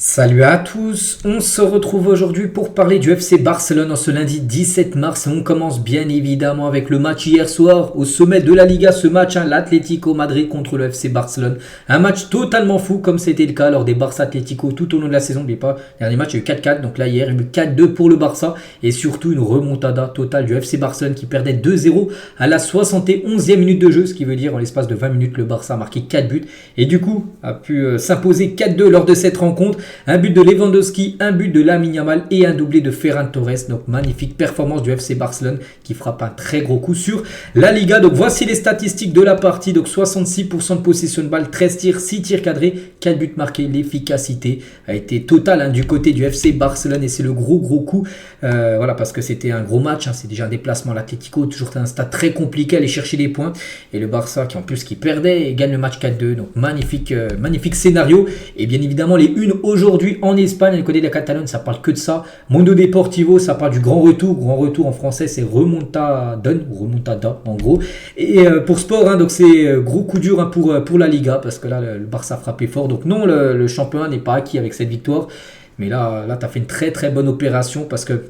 Salut à tous, on se retrouve aujourd'hui pour parler du FC Barcelone en ce lundi 17 mars. On commence bien évidemment avec le match hier soir au sommet de la Liga. Ce match, l'Atlético Madrid contre le FC Barcelone. Un match totalement fou comme c'était le cas lors des Barça Atlético tout au long de la saison. N'oubliez pas, le dernier match il y a eu 4-4, donc là hier il y a eu 4-2 pour le Barça. Et surtout une remontada totale du FC Barcelone qui perdait 2-0 à la 71e minute de jeu. Ce qui veut dire en l'espace de 20 minutes le Barça a marqué 4 buts. Et du coup a pu s'imposer 4-2 lors de cette rencontre. Un but de Lewandowski, un but de Lamine Yamal et un doublé de Ferran Torres. Donc magnifique performance du FC Barcelone qui frappe un très gros coup sur la Liga. Donc voici les statistiques de la partie. Donc 66% de possession de balle, 13 tirs, 6 tirs cadrés, 4 buts marqués. L'efficacité a été totale du côté du FC Barcelone et c'est le gros coup. Voilà, parce que c'était un gros match. C'est déjà un déplacement à l'Atlético, toujours un stade très compliqué à aller chercher des points. Et le Barça qui perdait et gagne le match 4-2. Donc magnifique scénario. Et bien évidemment les unes aujourd'hui en Espagne, du côté de la Catalogne, ça parle que de ça. Mundo Deportivo, ça parle du grand retour. Grand retour en français, c'est remontada en gros. Et pour sport, donc c'est gros coup dur pour la Liga parce que là, le Barça a frappé fort. Donc non, le championnat n'est pas acquis avec cette victoire. Mais là tu as fait une très très bonne opération parce que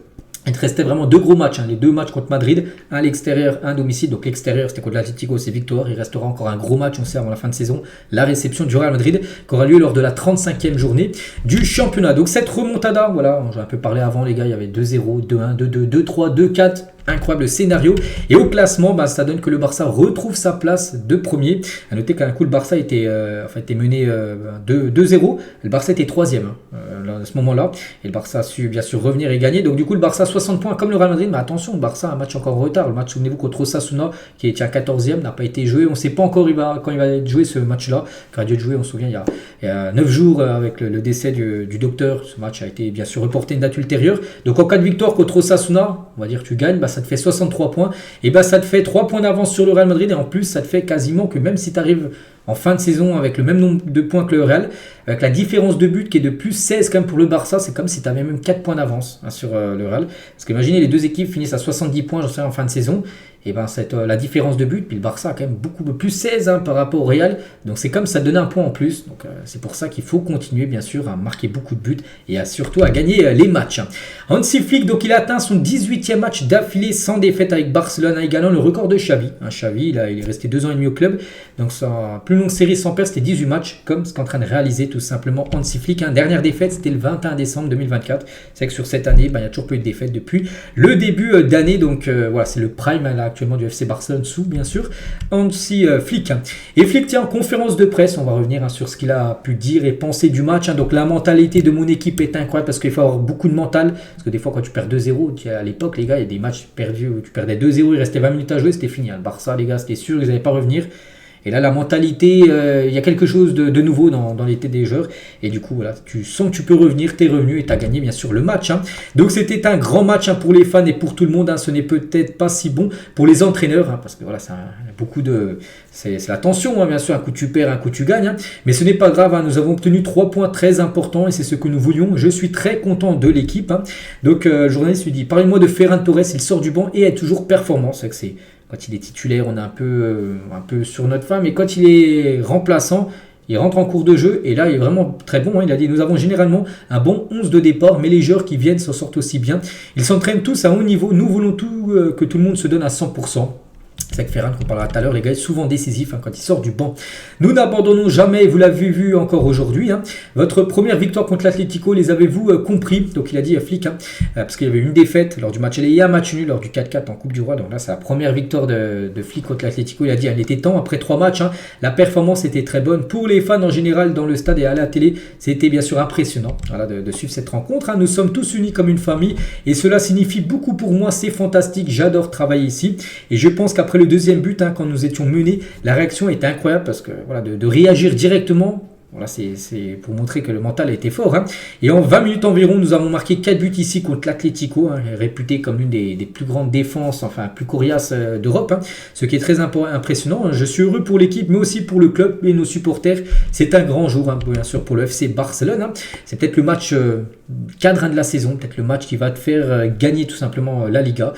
il te restait vraiment deux gros matchs, les deux matchs contre Madrid, un à l'extérieur, un à domicile. Donc l'extérieur c'était contre l'Atlético, c'est victoire. Il restera encore un gros match, on sait, avant la fin de saison, la réception du Real Madrid qui aura lieu lors de la 35e journée du championnat. Donc cette remontada, voilà, j'en ai un peu parlé avant les gars, il y avait 2-0, 2-1, 2-2, 2-3, 2-4. Incroyable scénario. Et au classement, ça donne que le Barça retrouve sa place de premier. A noter qu'à un coup, le Barça était mené 2-0. Le Barça était 3e à ce moment-là. Et le Barça a su bien sûr revenir et gagner. Donc du coup, le Barça a 60 points comme le Real Madrid. Mais attention, le Barça a un match encore en retard. Le match, souvenez-vous, contre Osasuna, qui était à 14e, n'a pas été joué. On ne sait pas encore quand il va être joué ce match-là. Qui a dû être joué, on se souvient, il y a 9 jours avec le décès du docteur. Ce match a été bien sûr reporté une date ultérieure. Donc en cas de victoire contre Osasuna, on va dire que tu gagnes, ça te fait 63 points, et ça te fait 3 points d'avance sur le Real Madrid, et en plus ça te fait quasiment que même si tu arrives en fin de saison avec le même nombre de points que le Real, avec la différence de but qui est de plus 16 quand même pour le Barça, c'est comme si tu avais même 4 points d'avance sur le Real. Parce qu'imaginez les deux équipes finissent à 70 points en fin de saison, et c'est la différence de but, puis le Barça a quand même beaucoup plus 16 par rapport au Real, donc c'est comme ça donne un point en plus. Donc c'est pour ça qu'il faut continuer bien sûr à marquer beaucoup de buts et surtout à gagner les matchs. Hansi Flick, donc il a atteint son 18e match d'affilée sans défaite avec Barcelone, égalant le record de Xavi. Xavi, il est resté 2 ans et demi au club, donc sa plus longue série sans perdre c'était 18 matchs, comme ce qu'est en train de réaliser tout simplement Hansi Flick. Dernière défaite c'était le 21 décembre 2024. C'est que sur cette année, il n'y a toujours pas eu de défaite depuis le début d'année, donc voilà, c'est le prime là, actuellement du FC Barcelone sous bien sûr Hansi Flick. Et Flick en conférence de presse, on va revenir sur ce qu'il a pu dire et penser du match. Donc la mentalité de mon équipe est incroyable parce qu'il faut avoir beaucoup de mental, parce que des fois quand tu perds 2-0, à l'époque les gars, il y a des matchs perdus où tu perdais 2-0, il restait 20 minutes à jouer, c'était fini. Le Barça les gars, c'était sûr, ils n'allaient pas revenir. Et là, la mentalité, il y a quelque chose de nouveau dans l'été des joueurs. Et du coup, voilà, tu sens que tu peux revenir, t'es revenu et t'as gagné bien sûr le match. Donc c'était un grand match pour les fans et pour tout le monde. Ce n'est peut-être pas si bon pour les entraîneurs, parce que voilà, c'est la tension, bien sûr. Un coup tu perds, un coup tu gagnes. Mais ce n'est pas grave, nous avons obtenu 3 points très importants et c'est ce que nous voulions. Je suis très content de l'équipe. Donc le journaliste lui dit, parlez-moi de Ferran Torres, il sort du banc et est toujours performant. C'est que c'est... Quand il est titulaire, on est un peu sur notre fin, mais quand il est remplaçant, il rentre en cours de jeu et là il est vraiment très bon. Il a dit, nous avons généralement un bon 11 de départ, mais les joueurs qui viennent s'en sortent aussi bien. Ils s'entraînent tous à haut niveau. Nous voulons que tout le monde se donne à 100%. C'est avec Ferran qu'on parlera tout à l'heure, les gars, est souvent décisif quand il sort du banc. Nous n'abandonnons jamais, vous l'avez vu encore aujourd'hui. Votre première victoire contre l'Atlético, les avez-vous compris? Donc il a dit Flick, parce qu'il y avait une défaite lors du match aller et un match nul lors du 4-4 en Coupe du Roi. Donc là, c'est la première victoire de Flick contre l'Atlético. Il a dit, il était temps, après 3 matchs, la performance était très bonne. Pour les fans en général dans le stade et à la télé, c'était bien sûr impressionnant de suivre cette rencontre. Nous sommes tous unis comme une famille et cela signifie beaucoup pour moi, c'est fantastique, j'adore travailler ici. Et je pense qu'après le deuxième but, quand nous étions menés, la réaction était incroyable parce que voilà, de réagir directement, voilà, c'est pour montrer que le mental a été fort. Et en 20 minutes environ, nous avons marqué 4 buts ici contre l'Atlético, réputé comme l'une des plus grandes défenses, enfin plus coriaces d'Europe, ce qui est très impressionnant. Je suis heureux pour l'équipe, mais aussi pour le club et nos supporters. C'est un grand jour, bien sûr, pour le FC Barcelone. C'est peut-être le match cadre de la saison, peut-être le match qui va te faire gagner tout simplement la Liga.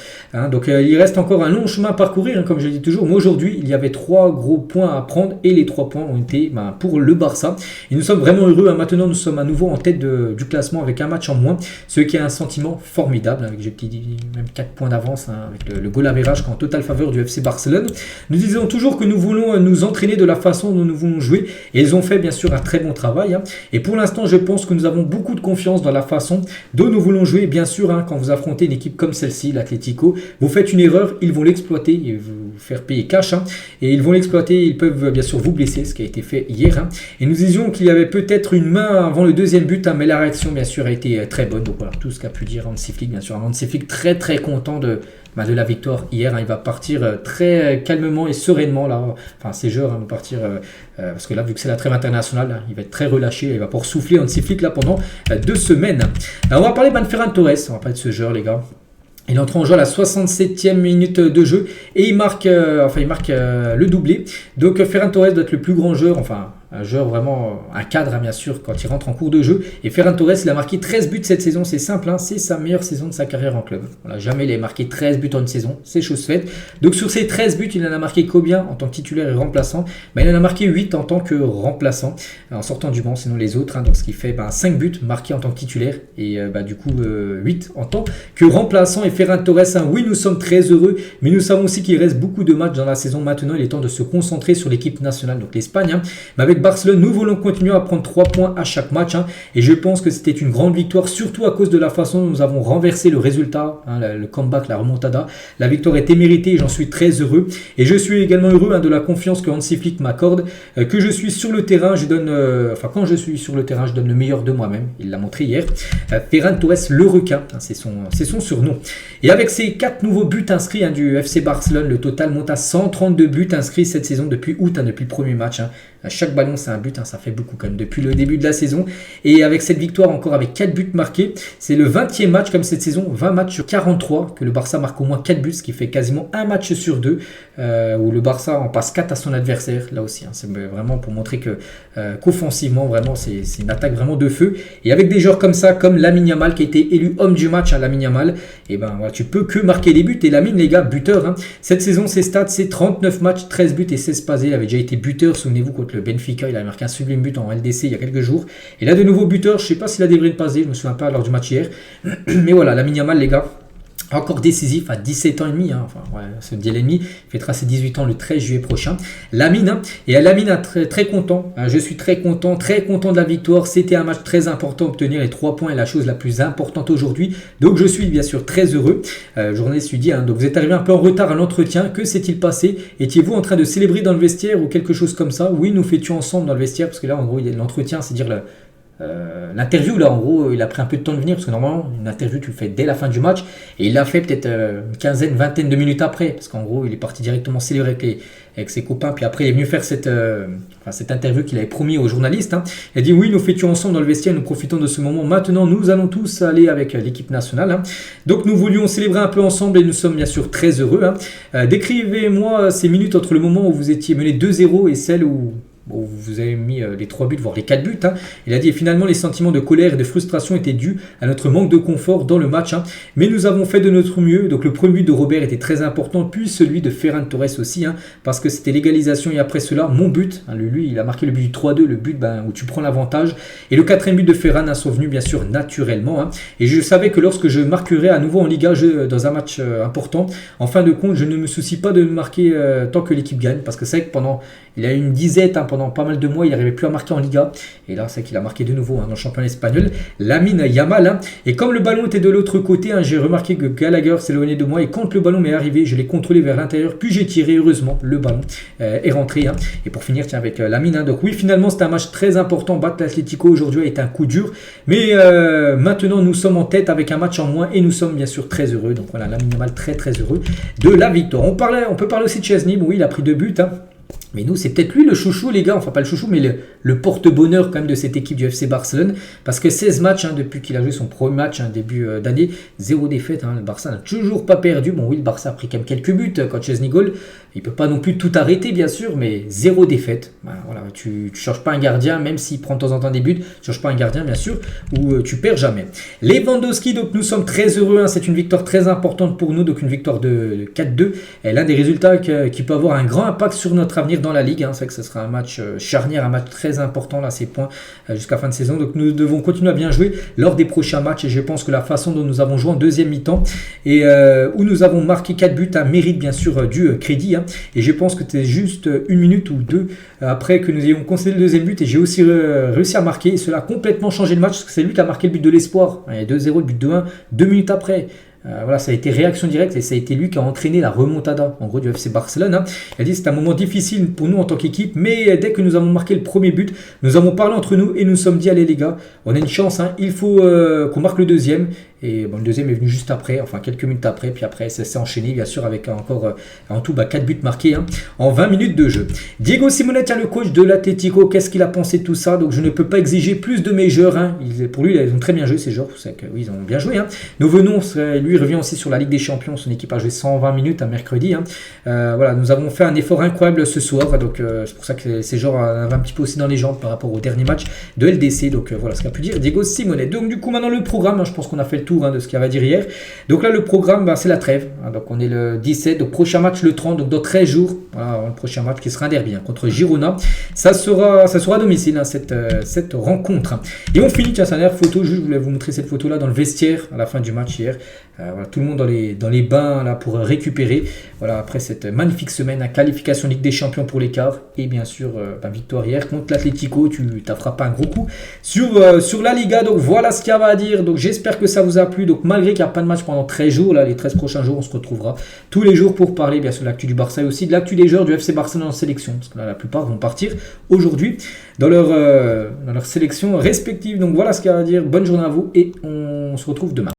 Donc il reste encore un long chemin à parcourir, comme je dis toujours. Mais aujourd'hui, il y avait 3 gros points à prendre et les 3 points ont été pour le Barça. Et nous sommes vraiment heureux. Maintenant, nous sommes à nouveau en tête du classement avec un match en moins, ce qui est un sentiment formidable, avec j'ai dit même 4 points d'avance avec le goal average en totale faveur du FC Barcelone. Nous disons toujours que nous voulons nous entraîner de la façon dont nous voulons jouer, et ils ont fait bien sûr un très bon travail. Et pour l'instant, je pense que nous avons beaucoup de confiance dans la façon dont nous voulons jouer. Bien sûr, quand vous affrontez une équipe comme celle-ci, l'Atlético, vous faites une erreur, ils vont l'exploiter et vous faire payer cash, et ils vont l'exploiter, ils peuvent bien sûr vous blesser, ce qui a été fait hier. Et nous disions qu'il y avait peut-être une main avant le deuxième but, mais la réaction bien sûr a été très bonne. Donc voilà, tout ce qu'a pu dire Hansi Flick, bien sûr. Hansi Flick très très content de la victoire hier. Il va partir très calmement et sereinement là. Enfin, ces joueurs vont partir parce que là, vu que c'est la trêve internationale, il va être très relâché. Il va pouvoir souffler Hansi Flick là pendant 2 semaines. Alors, on va parler de Ferran Torres. On va parler de ce joueur, les gars. Il entre en jeu à la 67e minute de jeu et il marque le doublé. Donc Ferran Torres doit être le plus grand joueur, un joueur vraiment, un cadre bien sûr quand il rentre en cours de jeu. Et Ferran Torres, il a marqué 13 buts cette saison, c'est simple, c'est sa meilleure saison de sa carrière en club. Voilà, jamais il a marqué 13 buts en une saison, c'est chose faite. Donc sur ces 13 buts, il en a marqué combien en tant que titulaire et remplaçant? Il en a marqué 8 en tant que remplaçant, en sortant du banc, sinon les autres. Donc ce qui fait 5 buts marqués en tant que titulaire et du coup 8 en tant que remplaçant. Et Ferran Torres, oui, nous sommes très heureux, mais nous savons aussi qu'il reste beaucoup de matchs dans la saison. Maintenant, il est temps de se concentrer sur l'équipe nationale, donc l'Espagne. Mais avec Barcelone, nous voulons continuer à prendre 3 points à chaque match. Et je pense que c'était une grande victoire, surtout à cause de la façon dont nous avons renversé le résultat, le comeback, la remontada. La victoire était méritée et j'en suis très heureux. Et je suis également heureux de la confiance que Hansi Flick m'accorde, que je suis sur le terrain, quand je suis sur le terrain, je donne le meilleur de moi-même. Il l'a montré hier. Ferran Torres, le requin, c'est son surnom. Et avec ces 4 nouveaux buts inscrits du FC Barcelone, le total monte à 132 buts inscrits cette saison depuis août, depuis le premier match. Chaque ballon, c'est un but, ça fait beaucoup quand même depuis le début de la saison. Et avec cette victoire encore avec 4 buts marqués, c'est le 20e match comme cette saison, 20 matchs sur 43, que le Barça marque au moins 4 buts, ce qui fait quasiment un match sur 2, où le Barça en passe 4 à son adversaire, là aussi. C'est vraiment pour montrer qu'offensivement, vraiment, c'est une attaque vraiment de feu. Et avec des joueurs comme ça, comme Lamine Yamal, qui a été élu homme du match, Lamine Yamal, et voilà, tu peux que marquer des buts. Et Lamine, les gars, buteur. Cette saison, ses stats, c'est 39 matchs, 13 buts et 16 passés. Il avait déjà été buteur, souvenez-vous, contre le Benfica, il a marqué un sublime but en LDC il y a quelques jours. Et là, de nouveau buteur, je ne sais pas s'il a des vrais de passer, je me souviens pas lors du match hier. Mais voilà, Lamine Yamal, les gars, encore décisif à 17 ans et demi, ce dit l'ennemi, il fêtera ses 18 ans le 13 juillet prochain. Lamine, et Lamine, très, très content, je suis très content de la victoire. C'était un match très important, obtenir les 3 points est la chose la plus importante aujourd'hui. Donc je suis bien sûr très heureux. Journaliste lui dit, donc vous êtes arrivé un peu en retard à l'entretien, que s'est-il passé? Étiez-vous en train de célébrer dans le vestiaire ou quelque chose comme ça? Oui, nous fêtions ensemble dans le vestiaire, parce que là en gros l'entretien, c'est dire l'interview, là en gros il a pris un peu de temps de venir, parce que normalement une interview tu le fais dès la fin du match, et il l'a fait peut-être une quinzaine, vingtaine de minutes après, parce qu'en gros il est parti directement célébrer avec ses copains, puis après il est venu faire cette interview qu'il avait promis aux journalistes. Il a dit oui, nous fêtions ensemble dans le vestiaire, nous profitons de ce moment, maintenant nous allons tous aller avec l'équipe nationale. Donc nous voulions célébrer un peu ensemble et nous sommes bien sûr très heureux. Décrivez-moi ces minutes entre le moment où vous étiez mené 2-0 et celle où vous avez mis les 3 buts, voire les 4 buts. Il a dit, et finalement, les sentiments de colère et de frustration étaient dus à notre manque de confort dans le match. Mais nous avons fait de notre mieux. Donc le premier but de Robert était très important, puis celui de Ferran Torres aussi, parce que c'était l'égalisation. Et après cela, mon but, lui, il a marqué le but du 3-2, le but où tu prends l'avantage. Et le 4e but de Ferran sont venus bien sûr naturellement. Et je savais que lorsque je marquerais à nouveau en Liga dans un match important, en fin de compte, je ne me soucie pas de marquer tant que l'équipe gagne, parce que c'est vrai que il a eu une disette pendant pas mal de mois, il n'arrivait plus à marquer en Liga. Et là, c'est qu'il a marqué de nouveau dans le championnat espagnol. Lamine Yamal. Et comme le ballon était de l'autre côté, j'ai remarqué que Gallagher s'éloignait de moi. Et quand le ballon m'est arrivé, je l'ai contrôlé vers l'intérieur. Puis j'ai tiré, heureusement, le ballon est rentré. Et pour finir, avec Lamine. Donc oui, finalement, c'est un match très important. Battre l'Atlético aujourd'hui a été un coup dur. Mais maintenant, nous sommes en tête avec un match en moins. Et nous sommes bien sûr très heureux. Donc voilà, Lamine Yamal très très heureux de la victoire. On peut parler aussi de Chesney. Bon, oui, il a pris 2 buts. Mais nous, c'est peut-être lui le chouchou, les gars. Enfin, pas le chouchou, mais le porte-bonheur quand même de cette équipe du FC Barcelone. Parce que 16 matchs depuis qu'il a joué son premier match, début d'année, 0 défaite. Le Barça n'a toujours pas perdu. Bon, oui, le Barça a pris quand même quelques buts quand Chesney goal. Il ne peut pas non plus tout arrêter, bien sûr, mais 0 défaite. Voilà, tu ne changes pas un gardien, même s'il prend de temps en temps des buts. Tu ne changes pas un gardien, bien sûr, ou tu perds jamais. Lewandowski, donc nous sommes très heureux. C'est une victoire très importante pour nous. Donc une victoire de 4-2. Et l'un des résultats qui peut avoir un grand impact sur notre avenir dans la Ligue. C'est vrai que ce sera un match charnière, un match très important, là, ces points jusqu'à fin de saison. Donc nous devons continuer à bien jouer lors des prochains matchs. Et je pense que la façon dont nous avons joué en deuxième mi-temps et où nous avons marqué 4 buts, mérite bien sûr du crédit. Et je pense que c'était juste une minute ou deux après que nous ayons concédé le deuxième but. Et j'ai aussi réussi à marquer. Et cela a complètement changé le match parce que c'est lui qui a marqué le but de l'espoir. Il y a 2-0, le but de 1, 2 minutes après. Voilà, ça a été réaction directe et ça a été lui qui a entraîné la remontada en gros du FC Barcelone. Il a dit c'est un moment difficile pour nous en tant qu'équipe, mais dès que nous avons marqué le premier but, nous avons parlé entre nous et nous sommes dit allez les gars, on a une chance, il faut qu'on marque le deuxième. Et bon, le deuxième est venu juste après, enfin quelques minutes après, puis après ça s'est enchaîné bien sûr avec encore en tout 4 buts marqués en 20 minutes de jeu. Diego Simeone, le coach de l'Atlético, qu'est-ce qu'il a pensé de tout ça? Donc je ne peux pas exiger plus de mes joueurs. Pour lui, ils ont très bien joué ces joueurs, c'est que oui, ils ont bien joué. Nous venons, lui revient aussi sur la Ligue des Champions, son équipe a joué 120 minutes mercredi. Voilà, nous avons fait un effort incroyable ce soir, donc c'est pour ça que ces joueurs avaient un petit peu aussi dans les jambes par rapport au dernier match de LDC. Donc voilà ce qu'a pu dire Diego Simeone. Donc du coup maintenant le programme, je pense qu'on a fait le tour de ce qu'il avait à dire hier. Donc là le programme, c'est la trêve. Donc on est le 17, donc prochain match le 30, donc dans 13 jours, voilà, le prochain match qui sera un derby contre Girona. Ça sera à domicile cette rencontre. Et on finit, tiens, c'est la dernière photo, je voulais vous montrer cette photo là dans le vestiaire à la fin du match hier. Voilà, tout le monde dans les bains là pour récupérer. Voilà, après cette magnifique semaine à qualification Ligue des Champions pour l'écart et bien sûr victoire hier contre l'Atlético. Tu t'as frappé un gros coup sur la Liga. Donc voilà ce qu'il y avait à dire. Donc j'espère que ça vous a plu. Donc malgré qu'il n'y a pas de match pendant 13 jours, là les 13 prochains jours, on se retrouvera tous les jours pour parler bien sûr de l'actu du Barça et aussi de l'actu des joueurs du FC Barcelone en sélection. Parce que là la plupart vont partir aujourd'hui dans leur sélection respective. Donc voilà ce qu'il y a à dire. Bonne journée à vous et on se retrouve demain.